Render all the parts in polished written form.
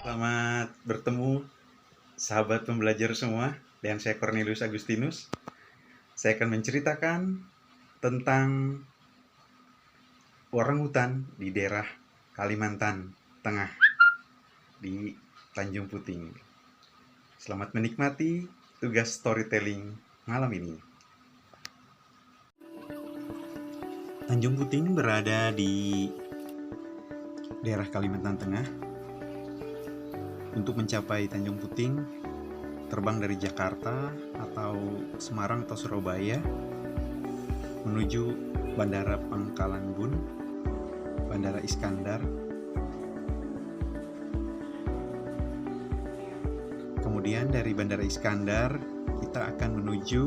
Selamat bertemu sahabat pembelajar semua. Dan saya Cornelius Agustinus. Saya akan menceritakan tentang orangutan di daerah Kalimantan Tengah di Tanjung Puting. Selamat menikmati tugas storytelling malam ini. Tanjung Puting berada di daerah Kalimantan Tengah. Untuk mencapai Tanjung Puting, terbang dari Jakarta atau Semarang atau Surabaya menuju Bandara Pangkalan Bun, Bandara Iskandar. Kemudian dari Bandara Iskandar kita akan menuju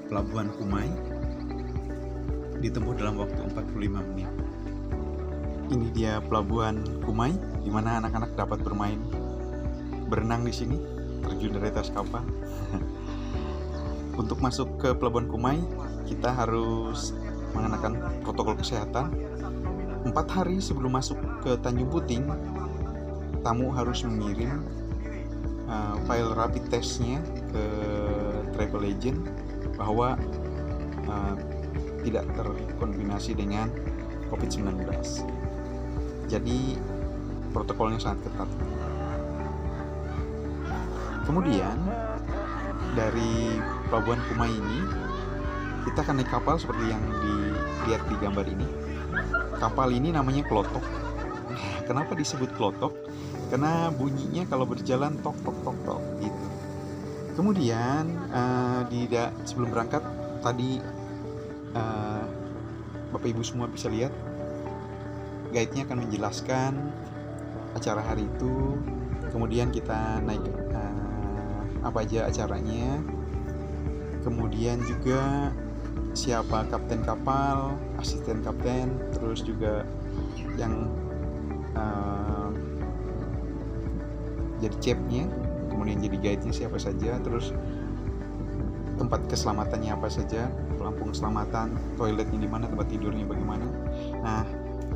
Pelabuhan Kumai, ditempuh dalam waktu 45 menit. Ini dia Pelabuhan Kumai, di mana anak-anak dapat bermain berenang di sini, terjun dari atas kapal. Untuk masuk ke Pelabuhan Kumai, kita harus mengenakan protokol kesehatan. 4 hari sebelum masuk ke Tanjung Puting, tamu harus mengirim file rapid testnya ke travel agent bahwa tidak terkonfirmasi dengan COVID-19. Jadi protokolnya sangat ketat. Kemudian dari Pelabuhan Kumai ini kita akan naik kapal seperti yang dilihat di gambar ini. Kapal ini namanya Klotok. Kenapa disebut Klotok? Karena bunyinya kalau berjalan tok tok tok tok gitu. Kemudian sebelum berangkat tadi Bapak Ibu semua bisa lihat guide-nya akan menjelaskan acara hari itu, kemudian kita naik apa aja acaranya, kemudian juga siapa kapten kapal, asisten kapten, terus juga yang jadi chefnya, kemudian jadi guide-nya siapa saja, terus tempat keselamatannya apa saja, pelampung keselamatan, toiletnya di mana, tempat tidurnya bagaimana. Nah,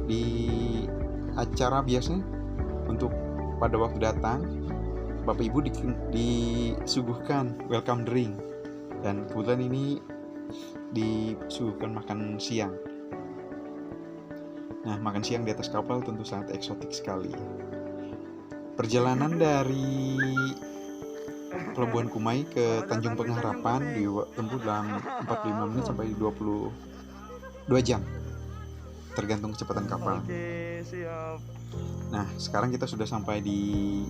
di acara biasanya untuk pada waktu datang Bapak Ibu disuguhkan welcome drink, dan kebetulan ini disuguhkan makan siang. Nah, makan siang di atas kapal tentu sangat eksotik sekali. Perjalanan dari Pelabuhan Kumai ke Tanjung Pengharapan ditempuh dalam 45 menit sampai 22 jam. Tergantung kecepatan kapal. Oke, siap. Nah, sekarang kita sudah sampai di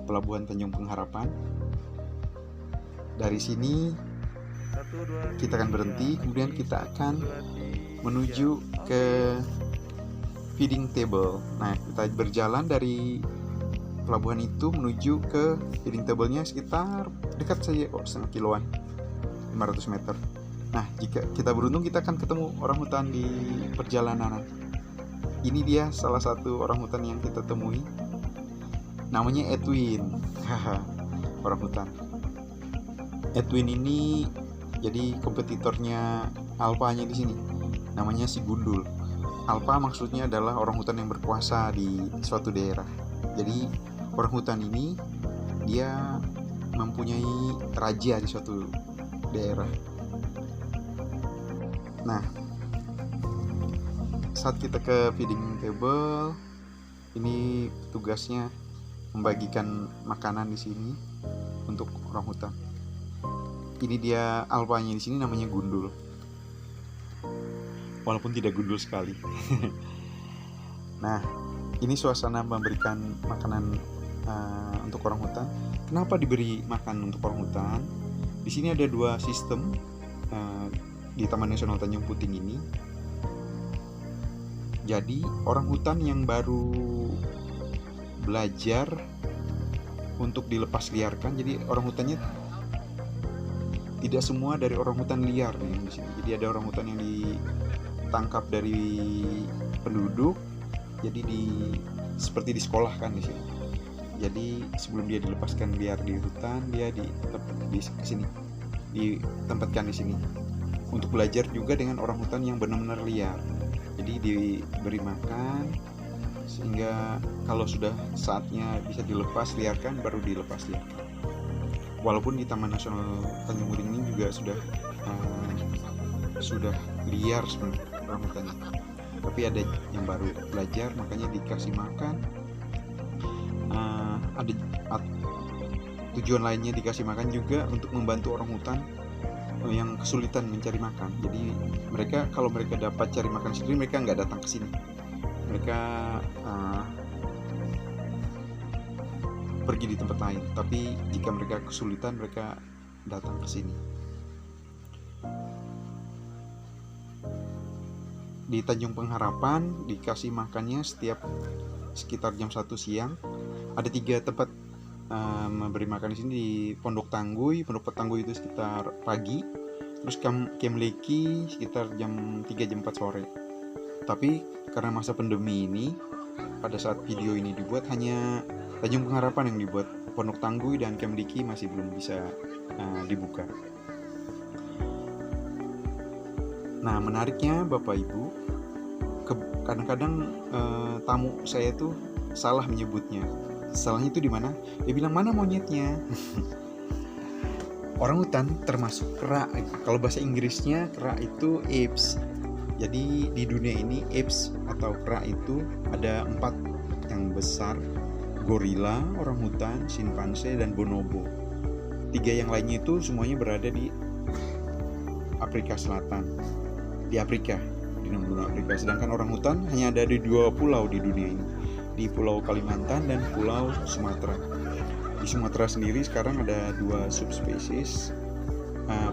Pelabuhan Tanjung Pengharapan. Dari sini kita akan berhenti, kemudian kita akan menuju ke feeding table. Nah, kita berjalan dari pelabuhan itu menuju ke feeding table-nya sekitar dekat saja kok, setengah kiloan, 500 meter. Nah, jika kita beruntung kita akan ketemu orangutan di perjalanan. Ini dia salah satu orangutan yang kita temui. Namanya Edwin. Orangutan. Edwin ini jadi kompetitornya alpanya di sini. Namanya si Gundul. Alpa maksudnya adalah orangutan yang berkuasa di suatu daerah. Jadi orangutan ini dia mempunyai raja di suatu daerah. Nah, saat kita ke feeding table, ini tugasnya membagikan makanan di sini untuk orangutan. Ini dia alpanya di sini, namanya Gundul. Walaupun tidak gundul sekali. Nah, ini suasana memberikan makanan untuk orangutan. Kenapa diberi makan untuk orangutan? Di sini ada 2 sistem di Taman Nasional Tanjung Puting ini. Jadi orangutan yang baru belajar untuk dilepas liarkan, jadi orangutannya tidak semua dari orangutan liar di sini. Jadi ada orangutan yang ditangkap dari penduduk, jadi seperti disekolahkan di sini. Jadi sebelum dia dilepaskan liar di hutan, dia ditempatkan di sini untuk belajar juga dengan orangutan yang benar-benar liar. Jadi diberi makan, sehingga kalau sudah saatnya bisa dilepas liarkan baru dilepas liarkan. Walaupun di Taman Nasional Tanjung Uring ini juga sudah liar sebenarnya orangutannya, tapi ada yang baru belajar, makanya dikasih makan. Ada tujuan lainnya dikasih makan juga untuk membantu orangutan yang kesulitan mencari makan. Jadi kalau mereka dapat cari makan sendiri, mereka nggak datang ke sini. Mereka pergi di tempat lain. Tapi jika mereka kesulitan, mereka datang ke sini. Di Tanjung Pengharapan dikasih makannya setiap sekitar jam 1 siang. Ada 3 tempat memberi makan di sini, di Pondok Tangguy itu sekitar pagi, terus Kem Leki sekitar jam 3 jam 4 sore. Tapi karena masa pandemi ini, pada saat video ini dibuat hanya Tanjung Pengharapan yang dibuat, Pondok Tangguy dan Kem Leki masih belum bisa dibuka. Nah, menariknya Bapak Ibu, kadang-kadang tamu saya tuh salah menyebutnya. Salahnya itu di mana? Dia bilang, mana monyetnya? Orangutan termasuk kera. Kalau bahasa Inggrisnya kera itu apes. Jadi di dunia ini apes atau kera itu ada 4 yang besar: gorila, orangutan, simpanse, dan bonobo. 3 yang lainnya itu semuanya berada di Afrika Selatan, di Afrika, di benua Afrika. Sedangkan orangutan hanya ada di 2 pulau di dunia ini, di Pulau Kalimantan dan Pulau Sumatera. Di Sumatera sendiri sekarang ada 2 subspesies,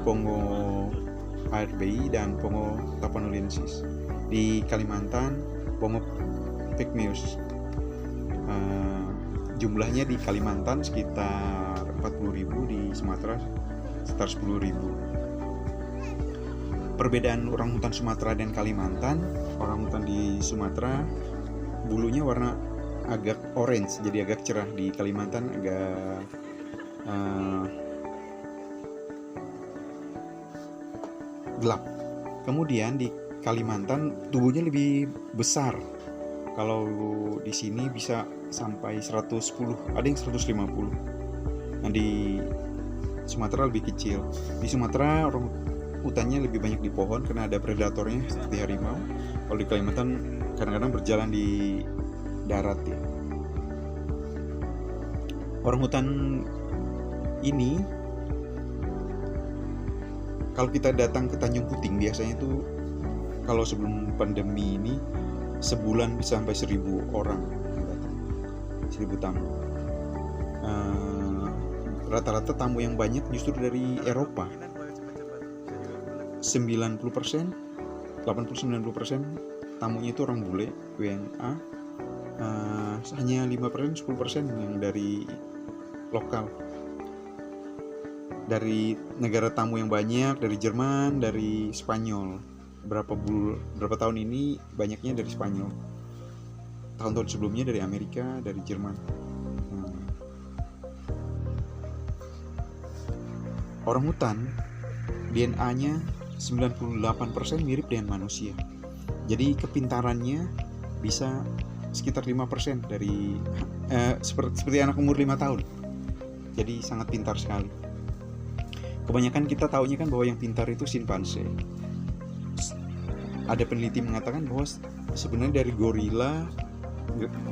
Pongo ARBI dan Pongo tapanulensis. Di Kalimantan Pongo pygmaeus. Jumlahnya di Kalimantan sekitar 40.000, di Sumatera sekitar 10.000. Perbedaan orangutan Sumatera dan Kalimantan, orangutan di Sumatera bulunya warna agak orange, jadi agak cerah. Di Kalimantan agak gelap. Kemudian di Kalimantan tubuhnya lebih besar. Kalau di sini bisa sampai 110, ada yang 150. Nah, di Sumatera lebih kecil. Di Sumatera orangutannya lebih banyak di pohon karena ada predatornya seperti harimau. Kalau di Kalimantan kadang-kadang berjalan di darat ya. Orangutan ini kalau kita datang ke Tanjung Puting, biasanya itu kalau sebelum pandemi ini sebulan bisa sampai 1.000 orang yang datang, 1.000 tamu. Rata-rata tamu yang banyak justru dari Eropa. 90%, 80-90% tamunya itu orang bule, WNA. Hanya 5%, 10% yang dari lokal. Dari negara tamu yang banyak, dari Jerman, dari Spanyol. Berapa tahun ini banyaknya dari Spanyol. Tahun-tahun sebelumnya dari Amerika, dari Jerman. Orangutan DNA-nya 98% mirip dengan manusia. Jadi kepintarannya bisa sekitar 5% dari seperti anak umur 5 tahun. Jadi sangat pintar sekali. Kebanyakan kita taunya kan bahwa yang pintar itu simpanse. Ada peneliti mengatakan bahwa sebenarnya dari gorila,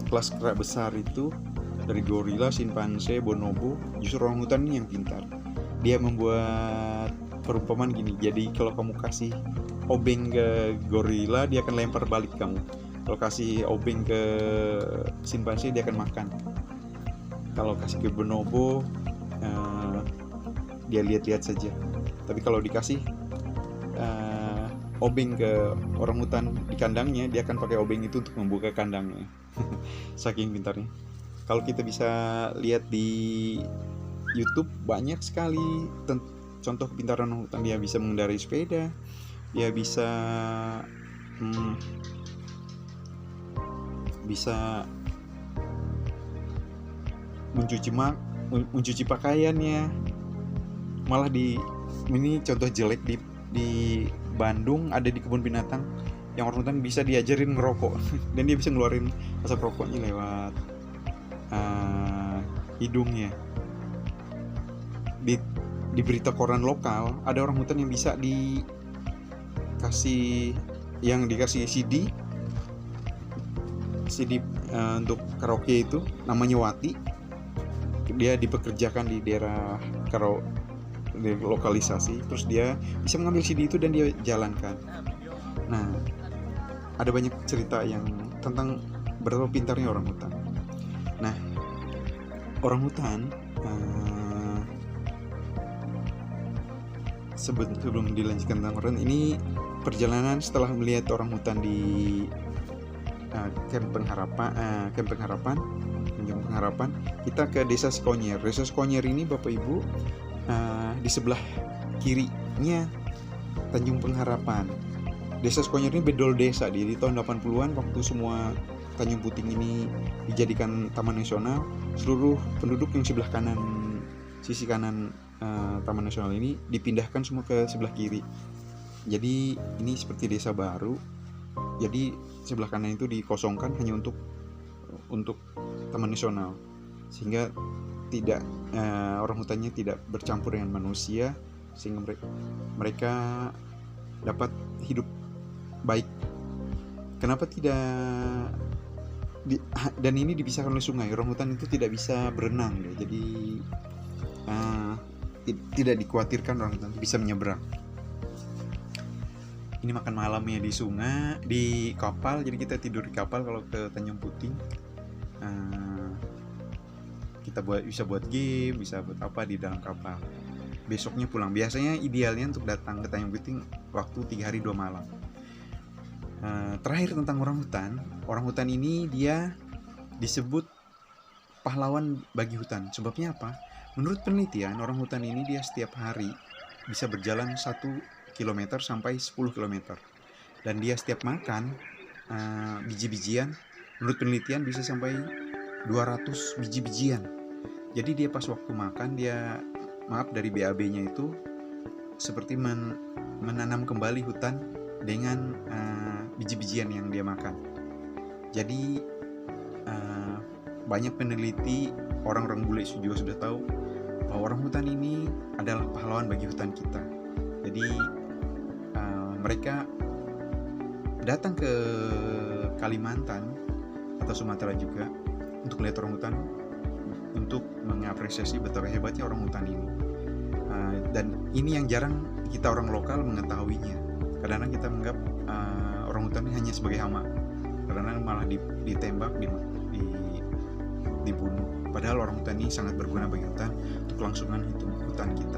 kelas kera besar itu, dari gorila, simpanse, bonobo, justru orangutan ini yang pintar. Dia membuat perumpamaan gini, jadi kalau kamu kasih obeng ke gorila, dia akan lempar balik kamu. Kalau kasih obeng ke simpanse, dia akan makan. Kalau kasih ke bonobo, dia lihat-lihat saja. Tapi kalau dikasih obeng ke orangutan di kandangnya, dia akan pakai obeng itu untuk membuka kandangnya. Saking pintarnya. Kalau kita bisa lihat di YouTube, banyak sekali contoh kepintaran orangutan. Dia bisa mengendarai sepeda, dia bisa mencuci pakaiannya. Malah ini contoh jelek, di Bandung ada di kebun binatang yang orangutan bisa diajarin ngerokok dan dia bisa ngeluarin asap rokoknya lewat hidungnya. Di berita koran lokal ada orangutan yang bisa dikasih CD untuk karaoke itu, namanya Wati. Dia dipekerjakan di daerah di lokalisasi, terus dia bisa mengambil CD itu dan dia jalankan. Nah, ada banyak cerita yang tentang betapa pintarnya orangutan. Nah, orangutan sebelum dilanjutkan tentang orangutan ini, perjalanan setelah melihat orangutan di Camp Pengharapan, kita ke Desa Sekonyer. Desa Sekonyer ini Bapak Ibu di sebelah kirinya Tanjung Pengharapan. Desa Sekonyer ini bedol desa di tahun 80-an waktu semua Tanjung Puting ini dijadikan taman nasional. Seluruh penduduk yang sebelah kanan, sisi kanan taman nasional ini dipindahkan semua ke sebelah kiri. Jadi ini seperti desa baru. Jadi sebelah kanan itu dikosongkan hanya untuk taman nasional, sehingga tidak orangutannya tidak bercampur dengan manusia, sehingga mereka dapat hidup baik. Kenapa tidak dan ini dipisahkan oleh sungai. Orangutan itu tidak bisa berenang ya. Jadi tidak dikhawatirkan orangutan bisa menyeberang. Ini makan malamnya di sungai, di kapal. Jadi kita tidur di kapal kalau ke Tanjung Puting. Kita bisa buat game, bisa buat apa di dalam kapal. Besoknya pulang. Biasanya idealnya untuk datang ke Tanjung Puting waktu 3 hari 2 malam. Terakhir tentang orangutan ini dia disebut pahlawan bagi hutan. Sebabnya apa? Menurut penelitian, orangutan ini dia setiap hari bisa berjalan 1 km sampai 10 km, dan dia setiap makan biji-bijian, menurut penelitian bisa sampai 200 biji-bijian. Jadi dia pas waktu makan, dia dari BAB-nya itu seperti menanam kembali hutan dengan biji-bijian yang dia makan. Jadi banyak peneliti, orang-orang bule juga sudah tahu bahwa orangutan ini adalah pahlawan bagi hutan kita. Jadi mereka datang ke Kalimantan atau Sumatera juga untuk melihat orangutan, untuk mengapresiasi betapa hebatnya orangutan ini. Dan ini yang jarang kita orang lokal mengetahuinya. Kadang-kadang kita menganggap orangutan ini hanya sebagai hama, kadang-kadang malah ditembak, dibunuh. Padahal orangutan ini sangat berguna bagi hutan untuk kelangsungan hutan kita.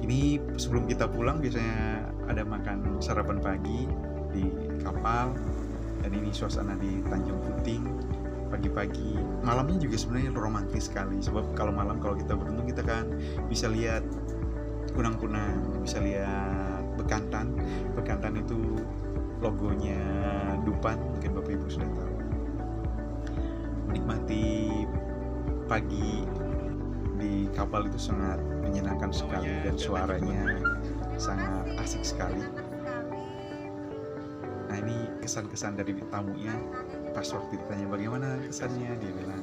Ini sebelum kita pulang biasanya ada makan sarapan pagi di kapal, dan ini suasana di Tanjung Puting pagi-pagi. Malamnya juga sebenarnya romantis sekali, sebab kalau malam, kalau kita beruntung, kita kan bisa lihat kunang-kunang, bisa lihat bekantan. Bekantan itu logonya Dupan, mungkin Bapak Ibu sudah tahu. Menikmati pagi di kapal itu sangat menyenangkan sekali, dan suaranya sangat asik sekali. Nah, ini kesan-kesan dari tamunya. Pas waktu ditanya bagaimana kesannya, dia bilang,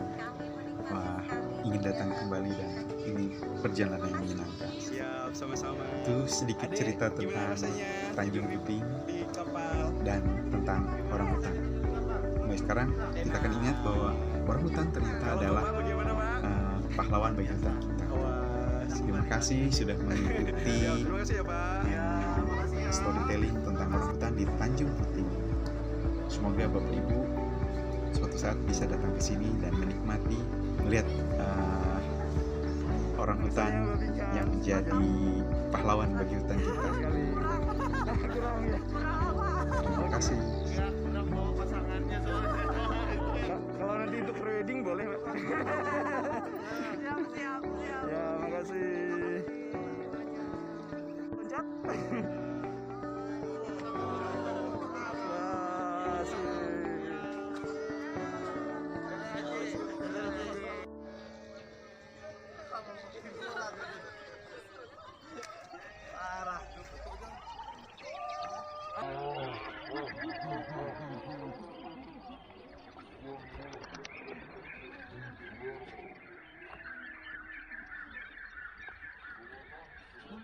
wah, ingin datang kembali dan ini perjalanan yang menyenangkan. Siap, sama-sama. Itu sedikit cerita tentang Tanjung Puting dan tentang orangutan. Mulai sekarang kita akan ingat bahwa orangutan ternyata adalah pahlawan bagi hutan kita. Terima kasih sudah mengikuti storytelling tentang orangutan di Tanjung Puting. Semoga Bapak Ibu suatu saat bisa datang ke sini dan menikmati melihat orangutan yang menjadi pahlawan bagi hutan kita. Terima kasih. Kalau nanti untuk prewedding boleh, Pak. Siap. Ya.